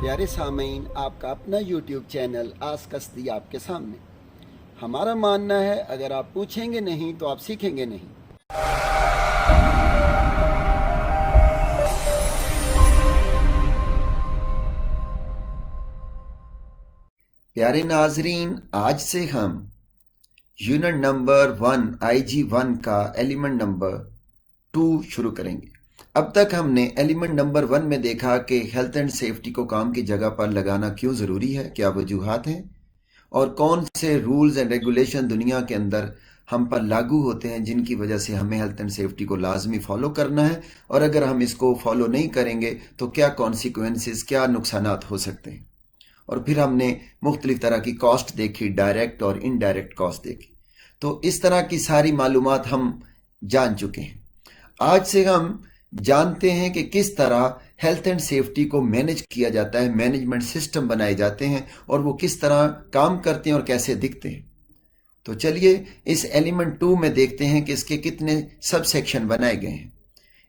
प्यारे सामीन, आपका अपना YouTube चैनल आस कसदी आपके सामने। हमारा मानना है अगर आप पूछेंगे नहीं तो आप सीखेंगे नहीं। प्यारे नाजरीन, आज से हम यूनिट नंबर 1 IG1 का एलिमेंट नंबर 2 शुरू करेंगे। अब तक हमने एलिमेंट नंबर 1 में देखा कि हेल्थ एंड सेफ्टी को काम की जगह पर लगाना क्यों ज़रूरी है, क्या वजूहात हैं और कौन से रूल्स एंड रेगुलेशन दुनिया के अंदर हम पर लागू होते हैं जिनकी वजह से हमें हेल्थ एंड सेफ्टी को लाजमी फॉलो करना है, और अगर हम इसको फॉलो नहीं करेंगे तो क्या कॉन्सिक्वेंसेस, क्या नुकसानात हो सकते हैं। और फिर हमने मुख्तलिफ तरह की कॉस्ट देखी, डायरेक्ट और इनडायरेक्ट कॉस्ट देखी। तो इस तरह की सारी मालूमात हम जान चुके हैं। आज से हम जानते हैं कि किस तरह हेल्थ एंड सेफ्टी को मैनेज किया जाता है, मैनेजमेंट सिस्टम बनाए जाते हैं और वो किस तरह काम करते हैं और कैसे दिखते हैं। तो चलिए इस एलिमेंट 2 में देखते हैं कि इसके कितने सब सेक्शन बनाए गए हैं।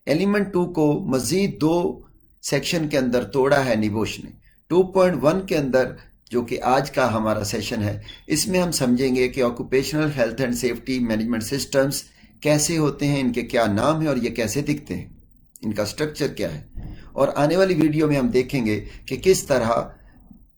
एलिमेंट 2 को मजीद 2 सेक्शन के अंदर तोड़ा है निबोश ने। 2.1 के अंदर, जो कि आज का हमारा सेशन है, इसमें हम समझेंगे कि occupational health and safety management systems कैसे होते हैं, इनके क्या नाम है और ये कैसे दिखते हैं, इनका स्ट्रक्चर क्या है। और आने वाली वीडियो में हम देखेंगे कि किस तरह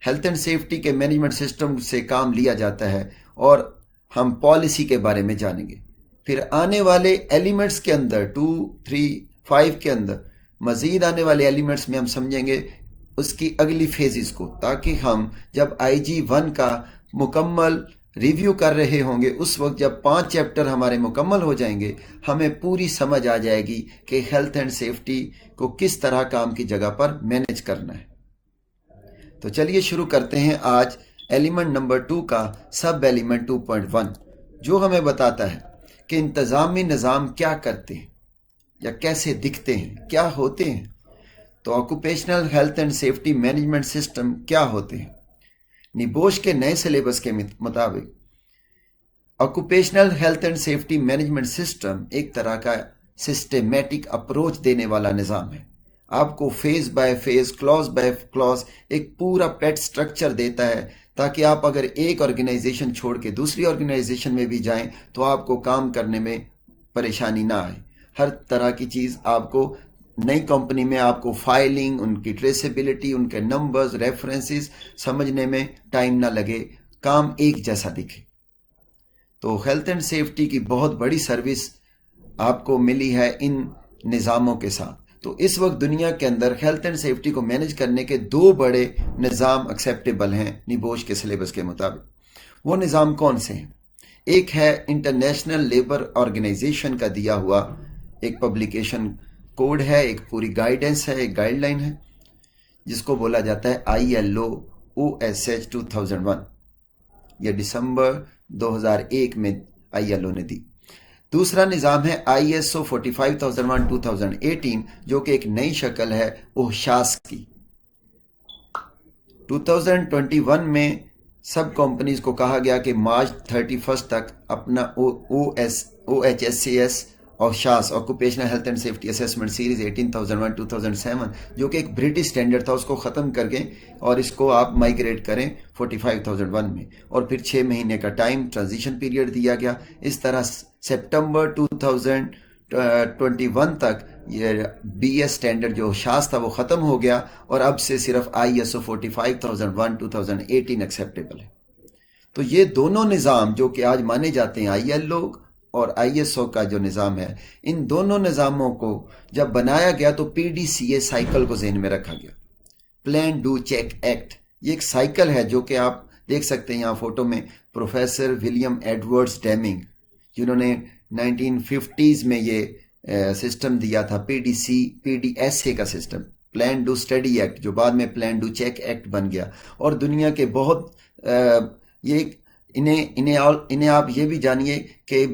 हेल्थ एंड सेफ्टी के मैनेजमेंट सिस्टम से काम लिया जाता है और हम पॉलिसी के बारे में जानेंगे। फिर आने वाले एलिमेंट्स के अंदर 2, 3, 5 के अंदर मजीद आने वाले एलिमेंट्स में हम समझेंगे उसकी अगली फेजेस को, ताकि हम जब IG1 का मुकम्मल रिव्यू कर रहे होंगे उस वक्त जब 5 चैप्टर हमारे मुकम्मल हो जाएंगे, हमें पूरी समझ आ जाएगी कि हेल्थ एंड सेफ्टी को किस तरह काम की जगह पर मैनेज करना है। तो चलिए शुरू करते हैं आज एलिमेंट नंबर 2 का सब एलिमेंट 2.1, जो हमें बताता है कि इंतजामी निज़ाम क्या करते हैं या कैसे दिखते हैं, क्या होते हैं। तो occupational health and safety management system क्या होते हैं। निबोश के नए सिलेबस के मुताबिक occupational health and safety management system एक तरह का सिस्टेमेटिक अप्रोच देने वाला निज़ाम है। आपको phase by phase, clause by clause एक पूरा पेट स्ट्रक्चर देता है, ताकि आप अगर एक ऑर्गेनाइजेशन छोड़ के दूसरी ऑर्गेनाइजेशन में भी जाएं तो आपको काम करने में परेशानी ना आए। हर तरह की चीज़ आपको नई कंपनी में, आपको फाइलिंग, उनकी ट्रेसेबिलिटी, उनके नंबर्स, रेफरेंसेस समझने में टाइम ना लगे, काम एक जैसा दिखे। तो हेल्थ एंड सेफ्टी की बहुत बड़ी सर्विस आपको मिली है इन निज़ामों के साथ। तो इस वक्त दुनिया के अंदर हेल्थ एंड सेफ्टी को मैनेज करने के 2 बड़े निज़ाम एक्सेप्टेबल हैं निबोश के सिलेबस के मुताबिक। वो निज़ाम कौन से हैं? एक है इंटरनेशनल लेबर ऑर्गेनाइजेशन का दिया हुआ एक पब्लिकेशन कोड है, एक पूरी गाइडेंस है, एक गाइडलाइन है, जिसको बोला जाता है ILO OSH 2001। यह दिसंबर 2001 में ILO ने दी। दूसरा निज़ाम है ISO 45001 2018, जो कि एक नई शक्ल है OHSAS की। 2021 में सब कंपनीज को कहा गया कि मार्च 31 तक अपना OHSAS और OHSAS occupational health and safety assessment series 18001 2007, जो कि एक ब्रिटिश स्टैंडर्ड था, उसको ख़त्म करके और इसको आप माइग्रेट करें 45001 में। और फिर 6 महीने का टाइम ट्रांजिशन पीरियड दिया गया। इस तरह सितंबर 2021 तक ये BS स्टैंडर्ड जो OHSAS था वो ख़त्म हो गया और अब से सिर्फ ISO 45001 2018 एक्सेप्टेबल है। तो ये दोनों निज़ाम जो कि आज माने जाते हैं, ILO और ISO का जो निज़ाम है, इन दोनों निज़ामों को जब बनाया गया तो PDCA साइकिल को ज़हन में रखा गया। प्लान डू चेक एक्ट, ये एक साइकिल है जो कि आप देख सकते हैं यहाँ फोटो में। प्रोफेसर विलियम एडवर्ड्स डेमिंग, जिन्होंने 1950s में ये सिस्टम दिया था, PDSA का system, plan do study act, जो बाद में प्लान डू चेक एक्ट बन गया। और दुनिया के बहुत ये इन्हें आप ये भी जानिए कि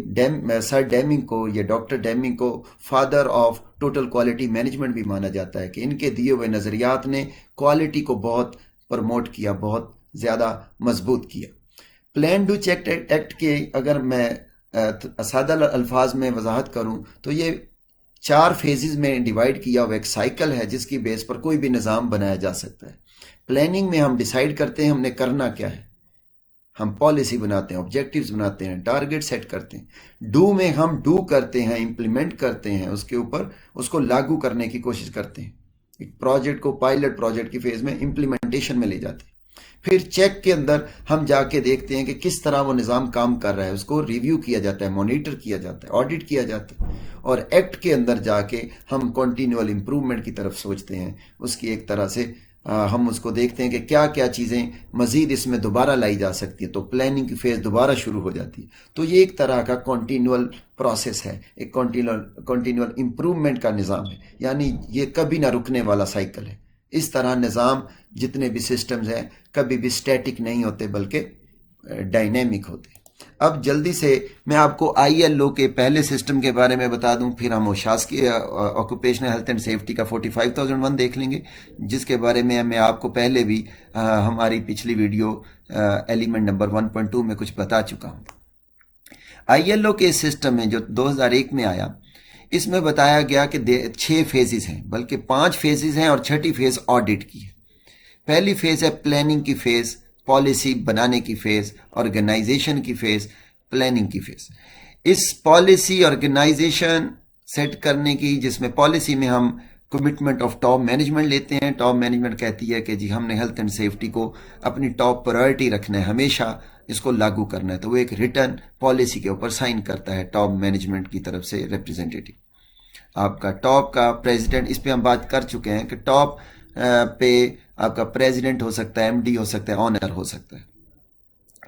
सर डेमिंग को, ये डॉक्टर डेमिंग को father of total quality management भी माना जाता है कि इनके दिए हुए नज़रियात ने क्वालिटी को बहुत प्रमोट किया, बहुत ज़्यादा मजबूत किया। प्लान डू चेक एक्ट के अगर मैं सादा अल्फाज में वजाहत करूं तो ये 4 फेजेस में डिवाइड किया हुआ एक साइकिल है, जिसकी बेस पर कोई भी निज़ाम बनाया जा सकता है। प्लानिंग में हम डिसाइड करते हैं हमने करना क्या है, हम पॉलिसी बनाते हैं, ऑब्जेक्टिव्स बनाते हैं, टारगेट सेट करते हैं। डू में हम डू करते हैं, इंप्लीमेंट करते हैं, उसके ऊपर उसको लागू करने की कोशिश करते हैं। एक प्रोजेक्ट को पायलट प्रोजेक्ट की फेज में इंप्लीमेंटेशन में ले जाते हैं। फिर चेक के अंदर हम जाके देखते हैं कि किस तरह वो निज़ाम काम कर रहा है, उसको रिव्यू किया जाता है, मॉनिटर किया जाता है, ऑडिट किया जाता है। और एक्ट के अंदर जाके हम कॉन्टिन्यूअल इम्प्रूवमेंट की तरफ सोचते हैं। उसकी एक तरह से हम उसको देखते हैं कि क्या क्या चीज़ें मज़ीद इसमें दोबारा लाई जा सकती है, तो प्लानिंग की फेज़ दोबारा शुरू हो जाती है। तो ये एक तरह का कॉन्टिन्यूअल प्रोसेस है, एक कॉन्टिन्यूअल इम्प्रूवमेंट का निज़ाम है, यानी ये कभी ना रुकने वाला साइकिल है। इस तरह निज़ाम जितने भी सिस्टम्स हैं कभी भी स्टैटिक नहीं होते बल्कि डायनेमिक होते। अब जल्दी से मैं आपको ILO के पहले सिस्टम के बारे में बता दूं, फिर हम शासकीय ऑक्यूपेशनल हेल्थ एंड सेफ्टी का 45,001 देख लेंगे, जिसके बारे में मैं आपको पहले भी हमारी पिछली वीडियो एलिमेंट नंबर 1.2 में कुछ बता चुका हूं। ILO के सिस्टम में जो 2001 में आया, इसमें बताया गया कि 6 फेजेस हैं, बल्कि 5 फेजेस हैं और छठी फेज ऑडिट की है। पहली फेज है प्लानिंग की फेज, पॉलिसी बनाने की फेज, ऑर्गेनाइजेशन की फेज, प्लानिंग की फेज। इस पॉलिसी ऑर्गेनाइजेशन सेट करने की, जिसमें पॉलिसी में हम कमिटमेंट ऑफ टॉप मैनेजमेंट लेते हैं। टॉप मैनेजमेंट कहती है कि जी हमने हेल्थ एंड सेफ्टी को अपनी टॉप प्रायोरिटी रखना है, हमेशा इसको लागू करना है, तो वो एक रिटर्न पॉलिसी के ऊपर साइन करता है टॉप मैनेजमेंट की तरफ से रिप्रेजेंटेटिव। आपका टॉप का प्रेसिडेंट, इस पे हम बात कर चुके हैं कि टॉप पे आपका प्रेसिडेंट हो सकता है, MD हो सकता है, ऑनर हो सकता है,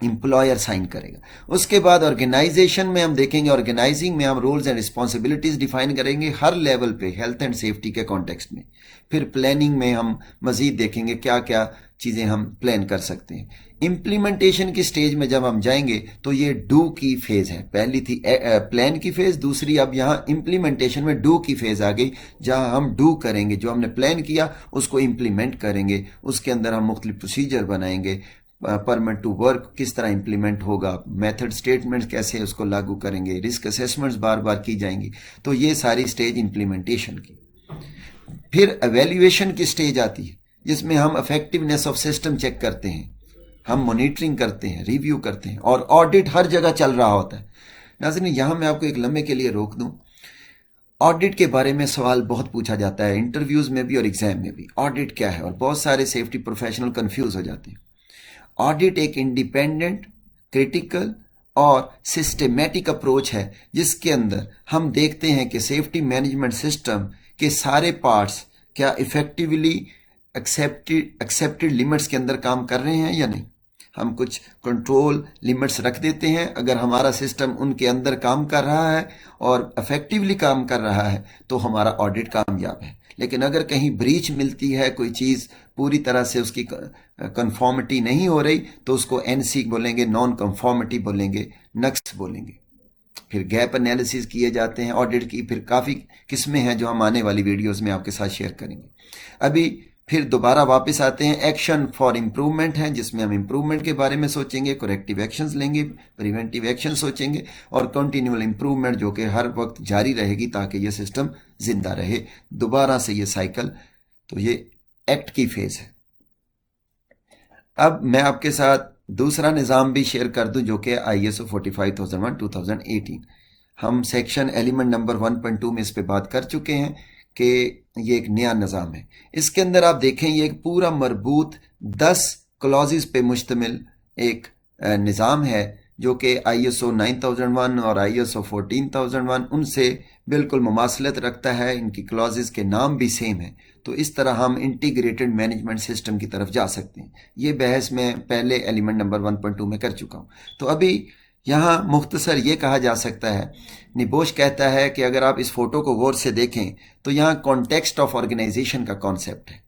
एम्प्लॉयर साइन करेगा। उसके बाद ऑर्गेनाइजेशन में हम देखेंगे, ऑर्गेनाइजिंग में हम रोल्स एंड रिस्पॉन्सिबिलिटीज डिफाइन करेंगे हर लेवल पे हेल्थ एंड सेफ्टी के कॉन्टेक्स्ट में। फिर प्लानिंग में हम मजीद देखेंगे क्या क्या चीज़ें हम प्लान कर सकते हैं। इम्प्लीमेंटेशन की स्टेज में जब हम जाएंगे तो ये डू की फेज है। पहली थी प्लान की फेज, दूसरी अब यहाँ इम्प्लीमेंटेशन में डू की फेज आ गई, जहाँ हम डू करेंगे, जो हमने प्लान किया उसको इम्प्लीमेंट करेंगे। उसके अंदर हम मुख्तलिफ प्रोसीजर बनाएंगे, परमिट टू वर्क किस तरह इंप्लीमेंट होगा, मेथड स्टेटमेंट्स कैसे उसको लागू करेंगे, रिस्क असेसमेंट्स बार बार की जाएंगी। तो ये सारी स्टेज इंप्लीमेंटेशन की। फिर एवेल्युएशन की स्टेज आती है, जिसमें हम इफेक्टिवनेस ऑफ सिस्टम चेक करते हैं, हम मॉनिटरिंग करते हैं, रिव्यू करते हैं, और ऑडिट हर जगह चल रहा होता है। नाज़रीन, यहाँ मैं आपको एक लम्हे के लिए रोक दूं। ऑडिट के बारे में सवाल बहुत पूछा जाता है, इंटरव्यूज में भी और एग्जाम में भी, ऑडिट क्या है, और बहुत सारे सेफ्टी प्रोफेशनल कंफ्यूज हो जाते हैं। ऑडिट एक इंडिपेंडेंट, क्रिटिकल और सिस्टेमेटिक अप्रोच है, जिसके अंदर हम देखते हैं कि सेफ्टी मैनेजमेंट सिस्टम के सारे पार्ट्स क्या इफेक्टिवली एक्सेप्टेड लिमिट्स के अंदर काम कर रहे हैं या नहीं। हम कुछ कंट्रोल लिमिट्स रख देते हैं, अगर हमारा सिस्टम उनके अंदर काम कर रहा है और इफेक्टिवली काम कर रहा है तो हमारा ऑडिट कामयाब है। लेकिन अगर कहीं ब्रीच मिलती है, कोई चीज़ पूरी तरह से उसकी कंफॉर्मिटी नहीं हो रही, तो उसको NC बोलेंगे, नॉन कंफॉर्मिटी बोलेंगे, नक्स बोलेंगे। फिर गैप एनालिसिस किए जाते हैं ऑडिट की। फिर काफ़ी किस्में हैं जो हम आने वाली वीडियोस में आपके साथ शेयर करेंगे। अभी फिर दोबारा वापस आते हैं, एक्शन फॉर इम्प्रूवमेंट है, जिसमें हम इम्प्रूवमेंट के बारे में सोचेंगे, करेक्टिव एक्शंस लेंगे, प्रिवेंटिव एक्शन सोचेंगे, और कंटिन्यूअल इम्प्रूवमेंट जो कि हर वक्त जारी रहेगी ताकि ये सिस्टम जिंदा रहे। दोबारा से ये साइकिल, तो ये एक्ट की फेज है। अब मैं आपके साथ दूसरा निज़ाम भी शेयर कर दूं, जो कि ISO 45,001 2018। हम सेक्शन एलिमेंट नंबर 1.2 में इस पे बात कर चुके हैं कि ये एक नया निज़ाम है। इसके अंदर आप देखें, ये एक पूरा मरबूत 10 क्लॉजेस पे मुश्तमिल एक निज़ाम है, जो कि ISO 9001 और ISO 14,001 उनसे बिल्कुल मुमासलत रखता है। इनकी क्लॉजेस के नाम भी सेम है। तो इस तरह हम इंटीग्रेटेड मैनेजमेंट सिस्टम की तरफ जा सकते हैं। ये बहस मैं पहले एलिमेंट नंबर 1.2 में कर चुका हूँ। तो अभी यहाँ मुख्तसर ये कहा जा सकता है, निबोश कहता है कि अगर आप इस फोटो को गौर से देखें तो यहाँ कॉन्टेक्स्ट ऑफ ऑर्गेनाइजेशन का कॉन्सेप्ट है।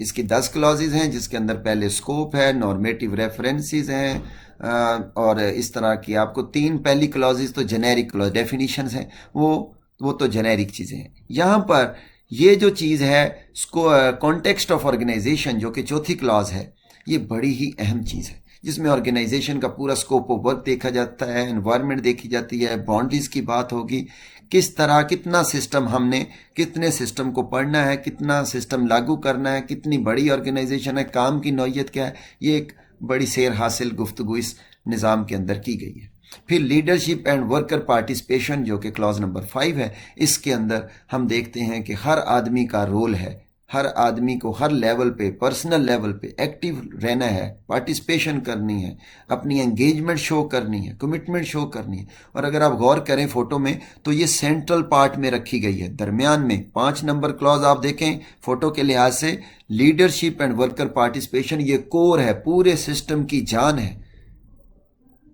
इसकी 10 क्लॉजेज हैं, जिसके अंदर पहले स्कोप है, नॉर्मेटिव रेफरेंसेस हैं, और इस तरह की आपको 3 पहली क्लॉजेज तो जेनेरिक क्लॉज डेफिनेशंस हैं, वो तो जेनेरिक चीज़ें हैं। यहाँ पर ये जो चीज़ है, कॉन्टेक्स्ट ऑफ ऑर्गेनाइजेशन, जो कि चौथी क्लॉज है, ये बड़ी ही अहम चीज़ है, जिसमें ऑर्गेनाइजेशन का पूरा स्कोप ऑफ वर्क देखा जाता है, एनवायरनमेंट देखी जाती है, बाउंड्रीज की बात होगी, किस तरह कितना सिस्टम हमने कितने सिस्टम को पढ़ना है, कितना सिस्टम लागू करना है, कितनी बड़ी ऑर्गेनाइजेशन है, काम की नौयत क्या है, ये एक बड़ी सैर हासिल गुफ्तगू इस निज़ाम के अंदर की गई है। फिर लीडरशिप एंड वर्कर पार्टिसिपेशन जो कि क्लॉज नंबर 5 है, इसके अंदर हम देखते हैं कि हर आदमी का रोल है, हर आदमी को हर लेवल पे, पर्सनल लेवल पे एक्टिव रहना है, पार्टिसिपेशन करनी है, अपनी एंगेजमेंट शो करनी है, कमिटमेंट शो करनी है। और अगर आप गौर करें फोटो में तो ये सेंट्रल पार्ट में रखी गई है, दरमियान में 5 नंबर क्लॉज आप देखें फोटो के लिहाज से, लीडरशिप एंड वर्कर पार्टिसिपेशन ये कोर है, पूरे सिस्टम की जान है।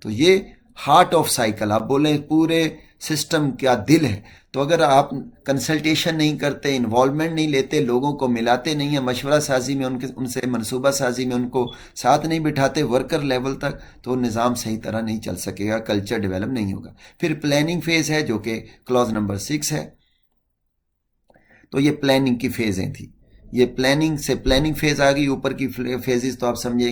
तो ये हार्ट ऑफ साइकिल, आप बोलें पूरे सिस्टम का दिल है। तो अगर आप कंसल्टेशन नहीं करते, इन्वॉल्वमेंट नहीं लेते, लोगों को मिलाते नहीं है, मशवरा साजी में उनसे मनसूबा साजी में उनको साथ नहीं बिठाते वर्कर लेवल तक, तो निज़ाम सही तरह नहीं चल सकेगा, कल्चर डेवलप नहीं होगा। फिर प्लानिंग फेज है जो कि क्लॉज नंबर 6 है। तो ये प्लानिंग की फेजें थी, ये प्लानिंग से प्लानिंग फेज आ गई। ऊपर की फेजेस तो आप समझे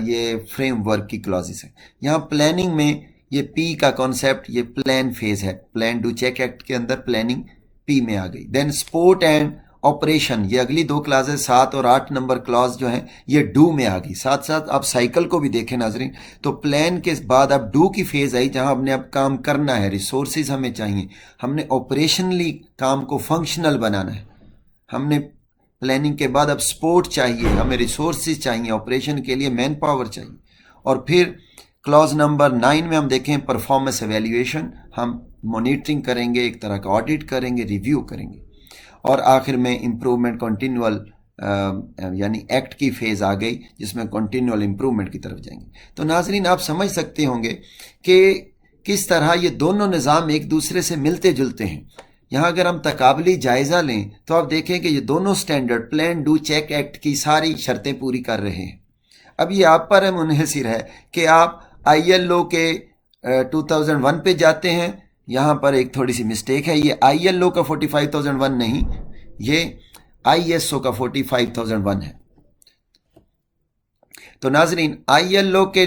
ये फ्रेमवर्क की क्लॉजेस है। यहाँ प्लानिंग में ये पी का कॉन्सेप्ट, ये प्लान फेज है, प्लान डू चेक एक्ट के अंदर प्लानिंग पी में आ गई। देन सपोर्ट एंड ऑपरेशन, ये अगली 2 क्लासेस 7 और 8 नंबर क्लॉज जो है ये डू में आ गई। साथ साथ आप साइकिल को भी देखें नाजरीन, तो प्लान के बाद अब डू की फेज आई जहां हमने अब काम करना है, रिसोर्सेज हमें चाहिए, हमने ऑपरेशनली काम को फंक्शनल बनाना है। हमने प्लानिंग के बाद अब सपोर्ट चाहिए, हमें रिसोर्सेज चाहिए, ऑपरेशन के लिए मैन पावर चाहिए। और फिर क्लॉज नंबर 9 में हम देखें परफॉर्मेंस एवेल्यूएशन, हम मॉनिटरिंग करेंगे, एक तरह का ऑडिट करेंगे, रिव्यू करेंगे। और आखिर में इम्प्रूवमेंट कंटिन्यूअल यानी एक्ट की फेज आ गई जिसमें कंटिन्यूअल इम्प्रूवमेंट की तरफ जाएंगे। तो नाजरीन आप समझ सकते होंगे कि किस तरह ये दोनों निज़ाम एक दूसरे से मिलते जुलते हैं। यहाँ अगर हम तकाबली जायज़ा लें तो आप देखें कि ये दोनों standard plan do check act की सारी शर्तें पूरी कर रहे हैं। अब ये आप पर मुनहसिर है कि आप ILO के 2001 पे जाते हैं। यहाँ पर एक थोड़ी सी मिस्टेक है, ये ILO का 45,001 नहीं, ये ISO का 45,001 है। तो नाजरीन ILO के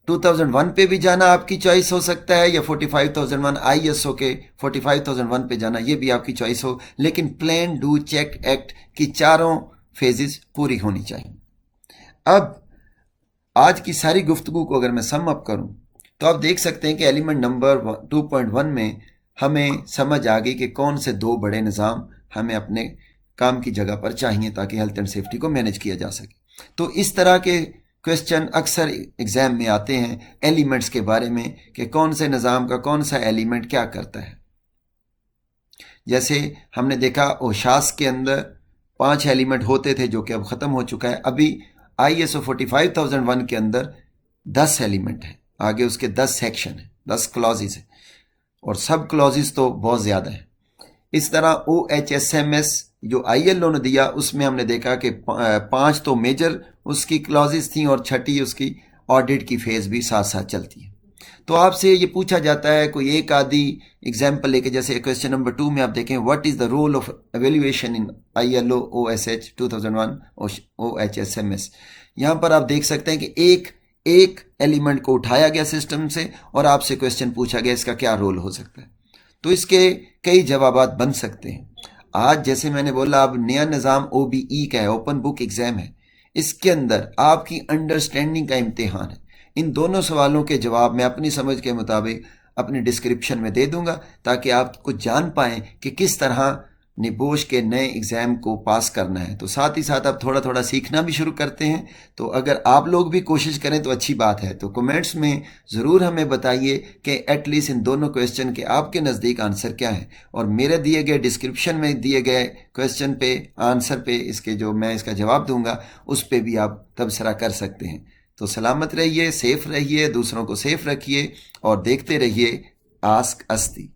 2001 पे भी जाना आपकी चॉइस हो सकता है, या 45,001 ISO के 45,001 पे जाना ये भी आपकी चॉइस हो, लेकिन प्लान डू चेक एक्ट की चारों फेजेस पूरी होनी चाहिए। अब आज की सारी गुफ्तगू को अगर मैं सम अप करूं तो आप देख सकते हैं कि एलिमेंट नंबर 2.1 में हमें समझ आ गई कि कौन से 2 बड़े निज़ाम हमें अपने काम की जगह पर चाहिए ताकि हेल्थ एंड सेफ्टी को मैनेज किया जा सके। तो इस तरह के क्वेश्चन अक्सर एग्जाम में आते हैं एलिमेंट्स के बारे में कि कौन से निज़ाम का कौन सा एलिमेंट क्या करता है। जैसे हमने देखा ओशास के अंदर 5 एलिमेंट होते थे जो कि अब ख़त्म हो चुका है। अभी ISO 45,001 के अंदर 10 एलिमेंट है, आगे उसके 10 सेक्शन है, 10 क्लॉजेस है और सब क्लॉजेस तो बहुत ज़्यादा है। इस तरह OHSMS जो ILO ने दिया उसमें हमने देखा कि 5 तो मेजर उसकी क्लॉजेस थी और 6ठी उसकी ऑडिट की फेज भी साथ साथ चलती है। तो आपसे ये पूछा जाता है कोई एक आदि एग्जाम्पल लेके, जैसे क्वेश्चन नंबर 2 में आप देखें what is the role of evaluation in ILO OSH 2001 OHSMS। यहाँ पर आप देख सकते हैं कि एक एलिमेंट को उठाया गया सिस्टम से और आपसे क्वेश्चन पूछा गया इसका क्या रोल हो सकता है। तो इसके कई जवाब बन सकते हैं। आज जैसे मैंने बोला अब नया निज़ाम OBE का है, ओपन बुक एग्जाम है, इसके अंदर आपकी अंडरस्टैंडिंग का इम्तिहान है। इन दोनों सवालों के जवाब मैं अपनी समझ के मुताबिक अपनी डिस्क्रिप्शन में दे दूंगा ताकि आप कुछ जान पाएं कि किस तरह निबोश के नए एग्ज़ाम को पास करना है। तो साथ ही साथ आप थोड़ा थोड़ा सीखना भी शुरू करते हैं। तो अगर आप लोग भी कोशिश करें तो अच्छी बात है। तो कमेंट्स में ज़रूर हमें बताइए कि एटलीस्ट इन दोनों क्वेश्चन के आपके नज़दीक आंसर क्या है, और मेरे दिए गए डिस्क्रिप्शन में दिए गए क्वेश्चन पे आंसर पे इसके जो मैं इसका जवाब दूंगा उस पर भी आप तबसरा कर सकते हैं। तो सलामत रहिए, सेफ रहिए, दूसरों को सेफ रखिए और देखते रहिए आस्क अस्ती।